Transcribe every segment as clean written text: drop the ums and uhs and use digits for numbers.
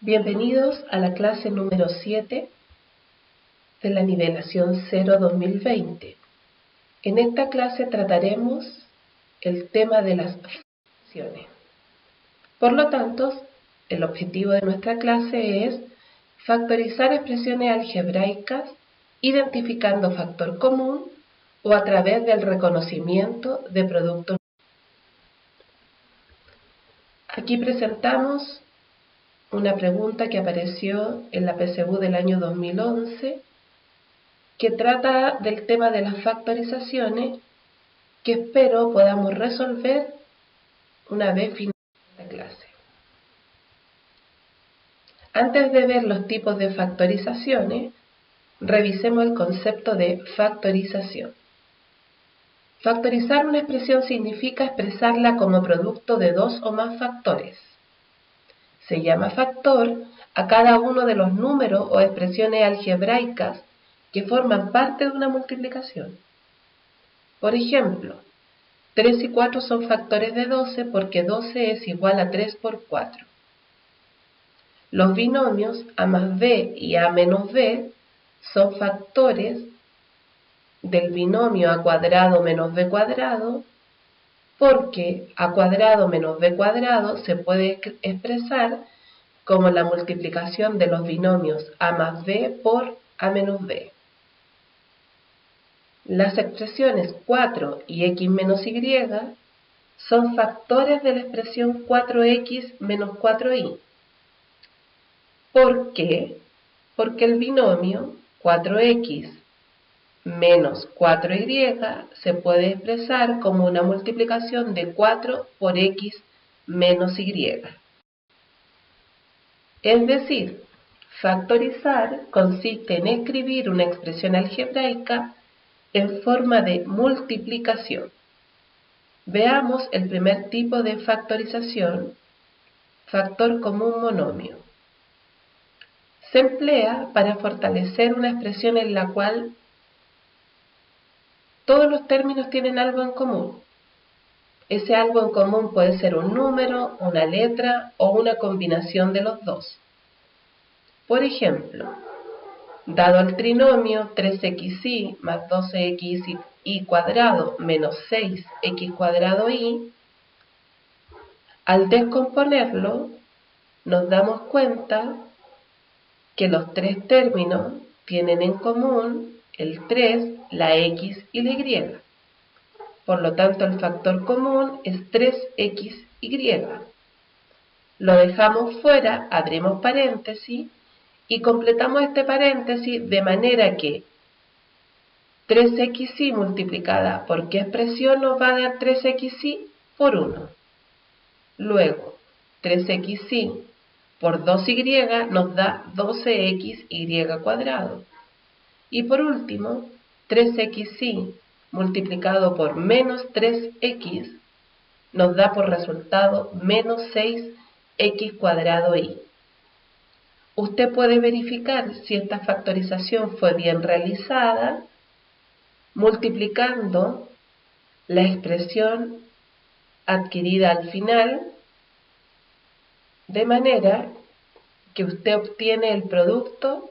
Bienvenidos a la clase número 7 de la nivelación 0 2020. En esta clase trataremos el tema de las fracciones. Por lo tanto, el objetivo de nuestra clase es factorizar expresiones algebraicas identificando factor común o a través del reconocimiento de productos. Aquí presentamos una pregunta que apareció en la PSU del año 2011 que trata del tema de las factorizaciones que espero podamos resolver una vez finalizada esta clase. Antes de ver los tipos de factorizaciones, revisemos el concepto de factorización. Factorizar una expresión significa expresarla como producto de dos o más factores. Se llama factor a cada uno de los números o expresiones algebraicas que forman parte de una multiplicación. Por ejemplo, 3 y 4 son factores de 12 porque 12 es igual a 3 por 4. Los binomios a más b y a menos b son factores del binomio a cuadrado menos b cuadrado porque a cuadrado menos b cuadrado se puede expresar como la multiplicación de los binomios a más b por a menos b. Las expresiones 4 y x menos y son factores de la expresión 4x menos 4y. ¿Por qué? Porque el binomio 4x menos 4y se puede expresar como una multiplicación de 4 por x menos y. Es decir, factorizar consiste en escribir una expresión algebraica en forma de multiplicación. Veamos el primer tipo de factorización, factor común monomio. Se emplea para fortalecer una expresión en la cual todos los términos tienen algo en común. Ese algo en común puede ser un número, una letra o una combinación de los dos. Por ejemplo, dado el trinomio 3xy más 12xy cuadrado menos 6x cuadrado y, al descomponerlo nos damos cuenta que los tres términos tienen en común el 3, la x y la y. Por lo tanto, el factor común es 3xy. Lo dejamos fuera, abrimos paréntesis y completamos este paréntesis de manera que 3xy multiplicada por qué expresión nos va a dar 3xy por 1. Luego, 3xy por 2y nos da 12xy cuadrado. Y por último, 3xy multiplicado por menos 3x nos da por resultado menos 6x cuadrado y. Usted puede verificar si esta factorización fue bien realizada multiplicando la expresión adquirida al final, de manera que usted obtiene el producto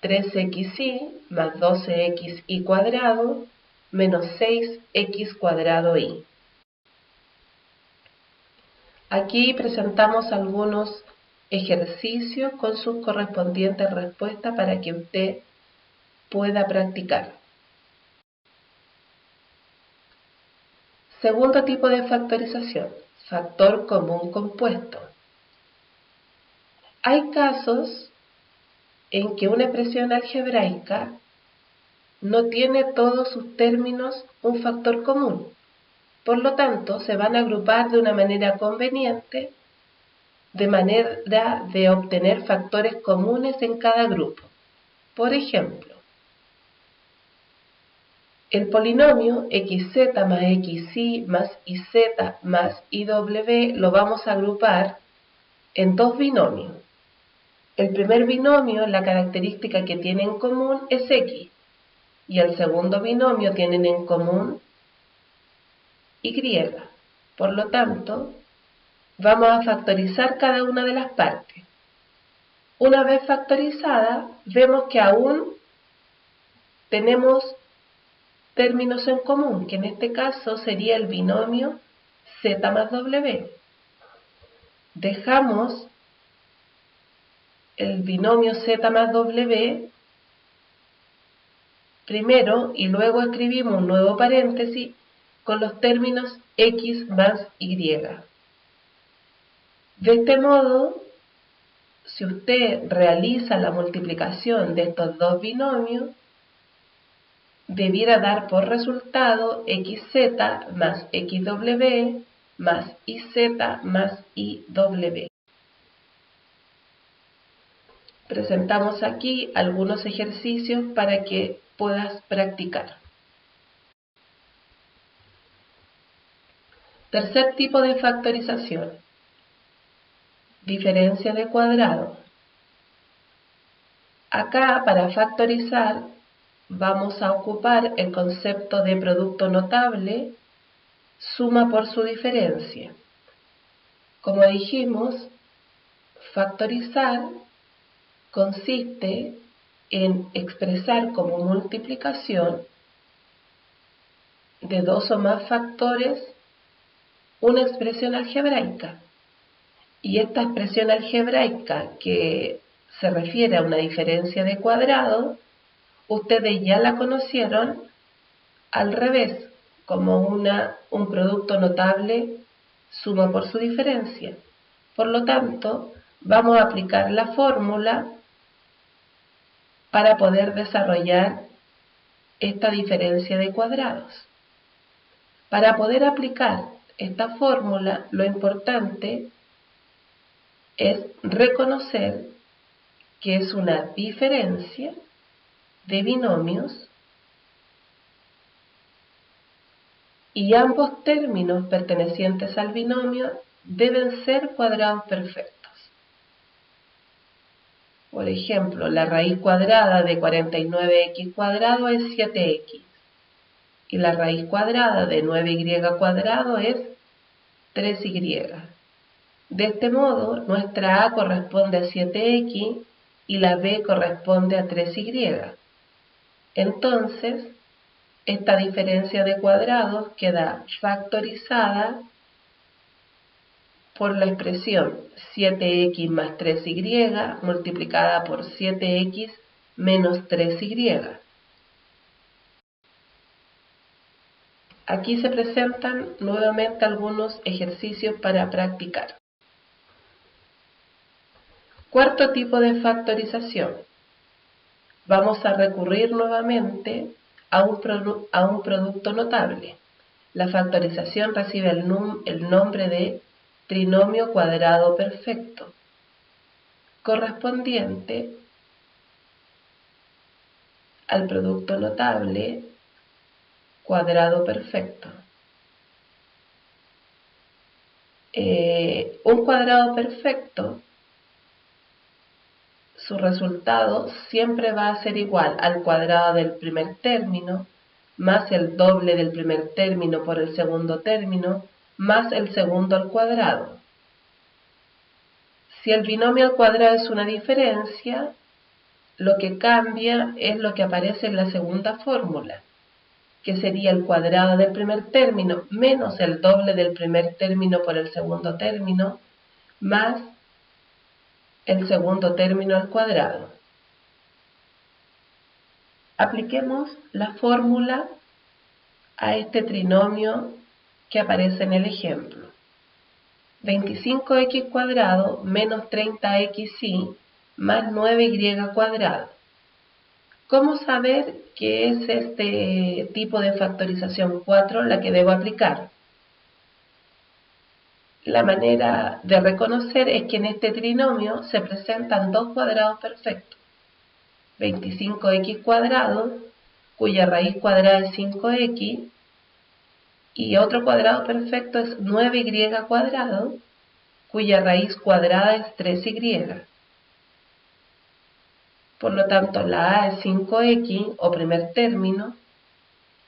3xy más 12xy cuadrado menos 6x cuadrado y. Aquí presentamos algunos ejercicios con sus correspondientes respuestas para que usted pueda practicar. Segundo tipo de factorización, factor común compuesto. Hay casos en que una expresión algebraica no tiene todos sus términos un factor común. Por lo tanto, se van a agrupar de una manera conveniente, de manera de obtener factores comunes en cada grupo. Por ejemplo, el polinomio xz más xy más iz más iw lo vamos a agrupar en dos binomios. El primer binomio, la característica que tiene en común es x, y el segundo binomio tienen en común y. Por lo tanto, vamos a factorizar cada una de las partes. Una vez factorizada, vemos que aún tenemos términos en común, que en este caso sería el binomio z más w. Dejamos el binomio z más w primero y luego escribimos un nuevo paréntesis con los términos x más y. De este modo, si usted realiza la multiplicación de estos dos binomios, debiera dar por resultado xz más xw más iz más iw. Presentamos aquí algunos ejercicios para que puedas practicar. Tercer tipo de factorización: diferencia de cuadrado. Acá, para factorizar, vamos a ocupar el concepto de producto notable, suma por su diferencia. Como dijimos, factorizar consiste en expresar como multiplicación de dos o más factores una expresión algebraica. Y esta expresión algebraica, que se refiere a una diferencia de cuadrado, ustedes ya la conocieron al revés, como un producto notable suma por su diferencia. Por lo tanto, vamos a aplicar la fórmula para poder desarrollar esta diferencia de cuadrados. Para poder aplicar esta fórmula, lo importante es reconocer que es una diferencia de binomios y ambos términos pertenecientes al binomio deben ser cuadrados perfectos. Por ejemplo, la raíz cuadrada de 49x cuadrado es 7x y la raíz cuadrada de 9y cuadrado es 3y. De este modo, nuestra a corresponde a 7x y la b corresponde a 3y. Entonces, esta diferencia de cuadrados queda factorizada por la expresión 7x más 3y multiplicada por 7x menos 3y. Aquí se presentan nuevamente algunos ejercicios para practicar. Cuarto tipo de factorización. Vamos a recurrir nuevamente a un producto notable. La factorización recibe el nombre de trinomio cuadrado perfecto, correspondiente al producto notable cuadrado perfecto. Un cuadrado perfecto, su resultado siempre va a ser igual al cuadrado del primer término, más el doble del primer término por el segundo término, más el segundo al cuadrado. Si el binomio al cuadrado es una diferencia, lo que cambia es lo que aparece en la segunda fórmula, que sería el cuadrado del primer término menos el doble del primer término por el segundo término, más el segundo término al cuadrado. Apliquemos la fórmula a este trinomio que aparece en el ejemplo. 25x cuadrado menos 30xy más 9y cuadrado. ¿Cómo saber que es este tipo de factorización 4 la que debo aplicar? La manera de reconocer es que en este trinomio se presentan dos cuadrados perfectos. 25x cuadrado, cuya raíz cuadrada es 5x, y otro cuadrado perfecto es 9y cuadrado, cuya raíz cuadrada es 3y. Por lo tanto, la a es 5x o primer término,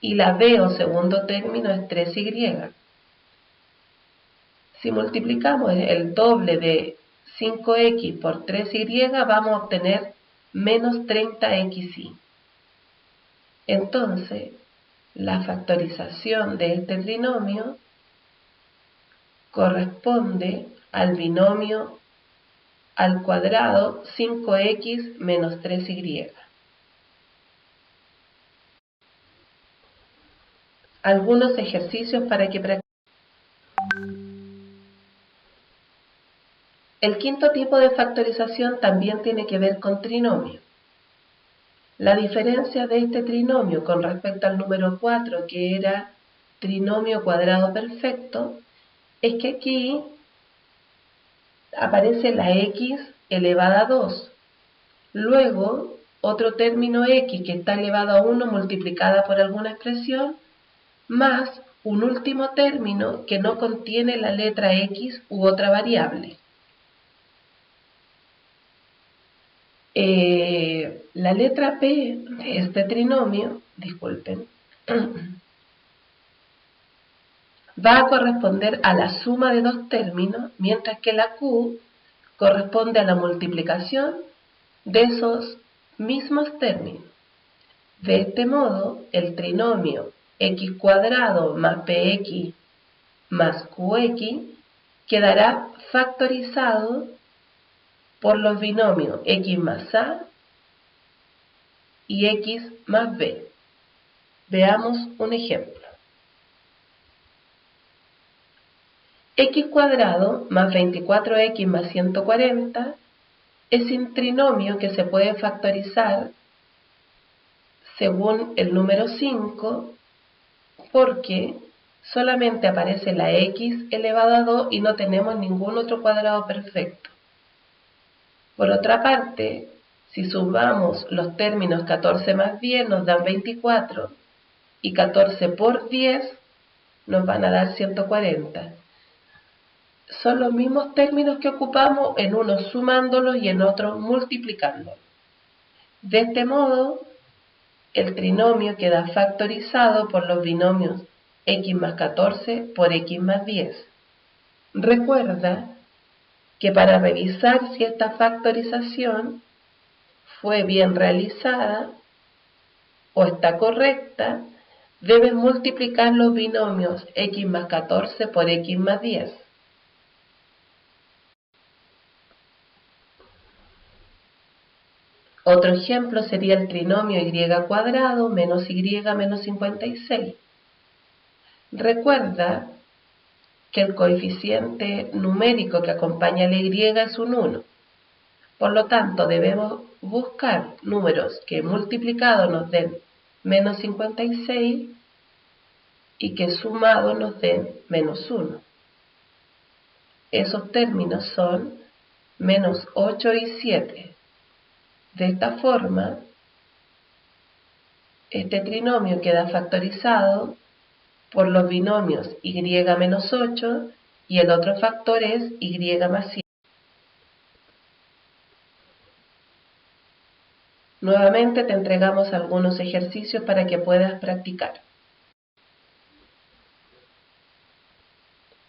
y la b o segundo término es 3y. Si multiplicamos el doble de 5x por 3y, vamos a obtener menos 30xy. Entonces, la factorización de este trinomio corresponde al binomio al cuadrado 5x menos 3y. Algunos ejercicios para que practiquen. El quinto tipo de factorización también tiene que ver con trinomio. La diferencia de este trinomio con respecto al número 4, que era trinomio cuadrado perfecto, es que aquí aparece la x elevada a 2. Luego, otro término x que está elevado a 1 multiplicada por alguna expresión, más un último término que no contiene la letra x u otra variable. La letra P de este trinomio, disculpen, va a corresponder a la suma de dos términos, mientras que la Q corresponde a la multiplicación de esos mismos términos. De este modo, el trinomio x cuadrado más px más qx quedará factorizado por los binomios x más a y x más b. Veamos un ejemplo. X cuadrado más 24x más 140 es un trinomio que se puede factorizar según el número 5 porque solamente aparece la x elevado a 2 y no tenemos ningún otro cuadrado perfecto. Por otra parte, si sumamos los términos 14 más 10 nos dan 24 y 14 por 10 nos van a dar 140. Son los mismos términos que ocupamos en uno sumándolos y en otro multiplicándolos. De este modo, el trinomio queda factorizado por los binomios x más 14 por x más 10. Recuerda que para revisar si esta factorización fue bien realizada o está correcta, debes multiplicar los binomios x más 14 por x más 10. Otro ejemplo sería el trinomio y cuadrado menos y menos 56. Recuerda que el coeficiente numérico que acompaña a la y es un 1. Por lo tanto, debemos buscar números que multiplicados nos den menos 56 y que sumados nos den menos 1. Esos términos son menos 8 y 7. De esta forma, este trinomio queda factorizado por los binomios y menos 8 y el otro factor es y más 7. Nuevamente te entregamos algunos ejercicios para que puedas practicar.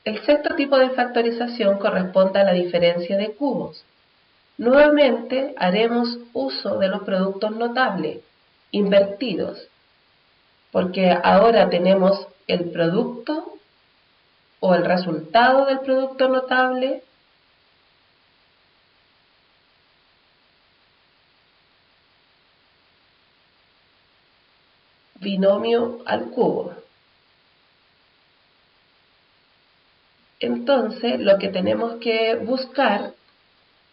El sexto tipo de factorización corresponde a la diferencia de cubos. Nuevamente haremos uso de los productos notables, invertidos, porque ahora tenemos el producto o el resultado del producto notable binomio al cubo. Entonces, lo que tenemos que buscar,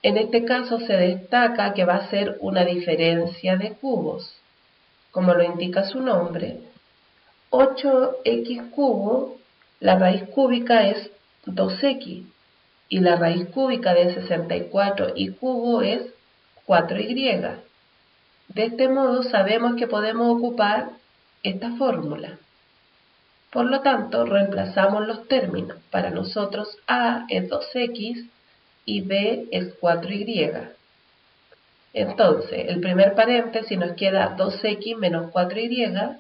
en este caso se destaca que va a ser una diferencia de cubos, como lo indica su nombre. 8x cubo, la raíz cúbica es 2x, y la raíz cúbica de 64 y cubo es 4y. De este modo sabemos que podemos ocupar esta fórmula. Por lo tanto, reemplazamos los términos. Para nosotros a es 2x y b es 4y. Entonces, el primer paréntesis nos queda 2x menos 4y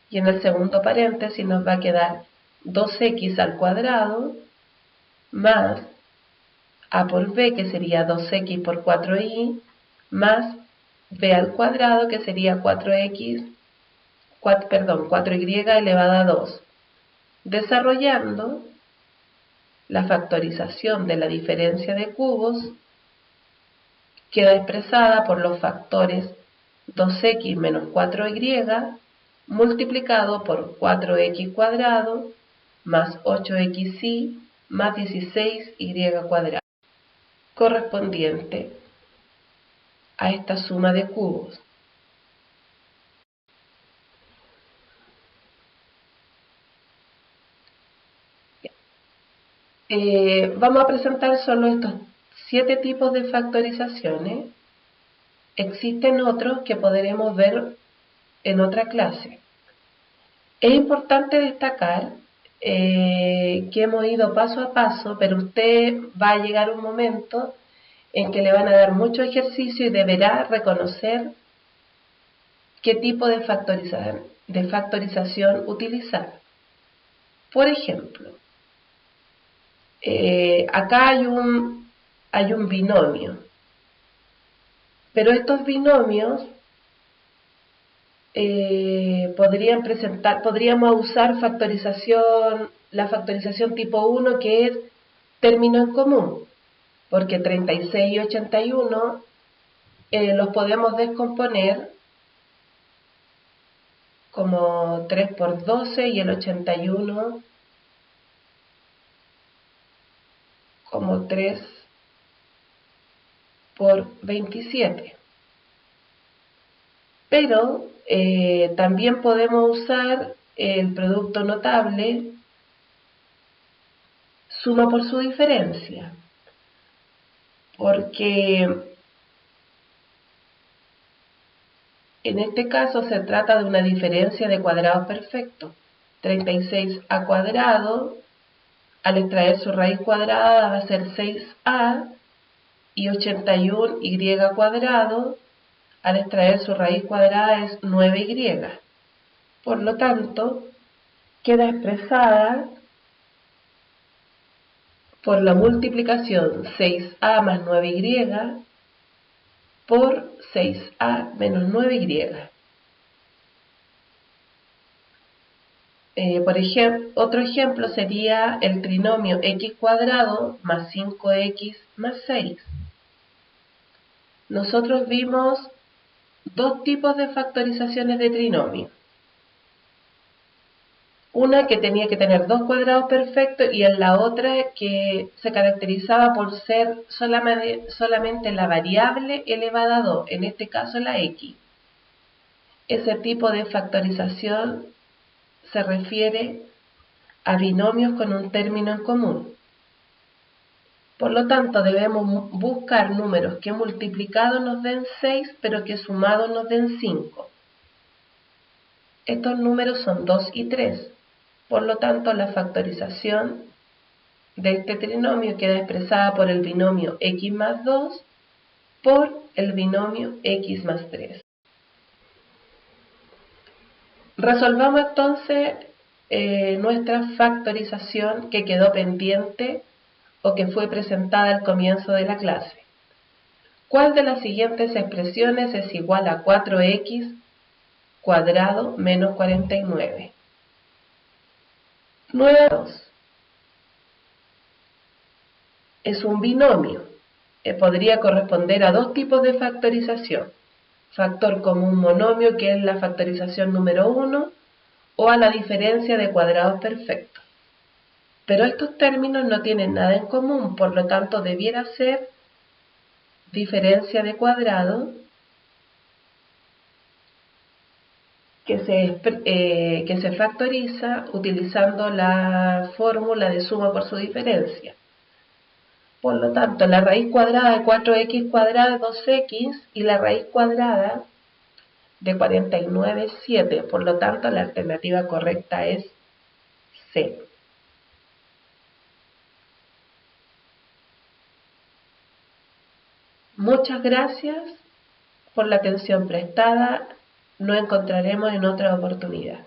y en el segundo paréntesis nos va a quedar 2x al cuadrado más a por b, que sería 2x por 4y, más b al cuadrado, que sería 4y elevado a 2. Desarrollando la factorización de la diferencia de cubos, queda expresada por los factores 2x menos 4y multiplicado por 4x cuadrado más 8xy más 16y cuadrado, correspondiente a esta suma de cubos. Vamos a presentar solo estos 7 tipos de factorizaciones. Existen otros que podremos ver en otra clase. Es importante destacar que hemos ido paso a paso, pero usted va a llegar un momento en que le van a dar mucho ejercicio y deberá reconocer qué tipo de factorización utilizar. Por ejemplo, acá hay un binomio, pero estos binomios podríamos usar la factorización tipo 1, que es término en común, porque 36 y 81 los podemos descomponer como 3 por 12 y el 81 como 3 por 27. Pero también podemos usar el producto notable suma por su diferencia, porque en este caso se trata de una diferencia de cuadrados perfectos. 36a cuadrado, al extraer su raíz cuadrada, va a ser 6a, y 81y cuadrado, al extraer su raíz cuadrada, es 9y. Por lo tanto, queda expresada por la multiplicación 6a más 9y por 6a menos 9y. Por ejemplo, otro ejemplo sería el trinomio x cuadrado más 5x más 6. Nosotros vimos dos tipos de factorizaciones de trinomio. Una que tenía que tener dos cuadrados perfectos y en la otra que se caracterizaba por ser solamente la variable elevada a 2, en este caso la x. Ese tipo de factorización se refiere a binomios con un término en común. Por lo tanto, debemos buscar números que multiplicados nos den 6, pero que sumados nos den 5. Estos números son 2 y 3. Por lo tanto, la factorización de este trinomio queda expresada por el binomio x más 2 por el binomio x más 3. Resolvamos entonces nuestra factorización que quedó pendiente o que fue presentada al comienzo de la clase. ¿Cuál de las siguientes expresiones es igual a 4x cuadrado menos 49? 9,2 es un binomio. Podría corresponder a dos tipos de factorización. Factor común monomio, que es la factorización número 1, o a la diferencia de cuadrados perfectos. Pero estos términos no tienen nada en común, por lo tanto debiera ser diferencia de cuadrado que se factoriza utilizando la fórmula de suma por su diferencia. Por lo tanto, la raíz cuadrada de 4x cuadrado es 2x y la raíz cuadrada de 49 es 7. Por lo tanto, la alternativa correcta es C. Muchas gracias por la atención prestada. Nos encontraremos en otra oportunidad.